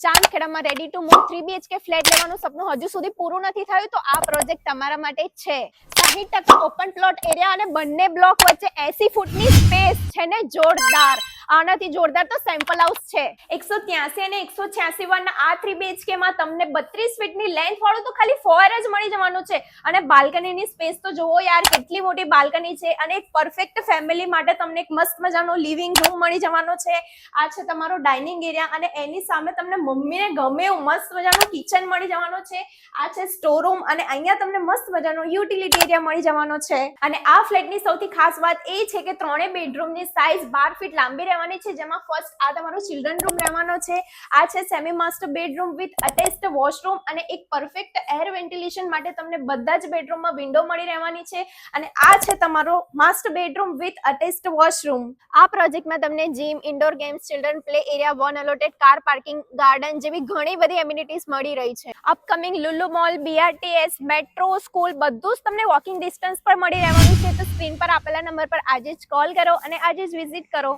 ચાંદખેડામાં ready to move 3 BHK flat લેવાનું સપનું હજુ સુધી પૂરું નથી થયું તો આ પ્રોજેક્ટ તમારા માટે જ છે. 60% ઓપન પ્લોટ એરિયા અને બંને બ્લોક વચ્ચે 80 ફૂટની સ્પેસ છે ને જોરદાર. આનાથી જોરદાર તો સેમ્પલ હાઉસ છે. 183 અને 186 વાળના આ 3 BHK માં તમને 32 ફીટની લેન્થ વાળું તો ખાલી ફોર જ મળી જવાનું છે. અને બાલ્કનીની સ્પેસ તો જોવો યાર, કેટલી મોટી બાલ્કની છે અને એક પરફેક્ટ ફેમિલી માટે તમને એક મસ્ત મજાનો લિવિંગ રૂમ મળી જવાનો છે. આ છે તમારો ડાઇનિંગ એરિયા અને એની સામે તમને મમ્મીને ગમે એવું મસ્ત મજાનું કિચન મળી જવાનો છે. આ છે સ્ટોર રૂમ અને અહીંયા તમને મસ્ત મજાનો યુટિલિટી એરિયા મળી જવાનો છે. અને આ ફ્લેટની સૌથી ખાસ વાત એ છે કે ત્રણેય બેડરૂમની સાઇઝ 12 ફીટ લાંબી રહેવાની છે, જેમાં ફર્સ્ટ આ તમારો ચિલ્ડ્રન રૂમ રહેવાનો છે. આ છે semi master bedroom with attached washroom અને એક પરફેક્ટ એર વેન્ટિલેશન માટે તમને બધા જ બેડરૂમમાં વિન્ડો મળી રહેવાની છે. અને આ છે તમારો master bedroom with attached washroom. આ પ્રોજેક્ટમાં તમને gym, indoor games, children play area, one allotted car parking, garden જેવી ઘણી બધી એમ્યુનિટીઝ મળી રહી છે. Upcoming Lulu mall, BRTS, metro, school બધું જ તમને વોકિંગ ડિસ્ટન્સ પર મળી રહેવાનું છે. તો સ્ક્રીન પર આપેલા નંબર પર આજે જ કોલ કરો અને આજે જ વિઝિટ કરો.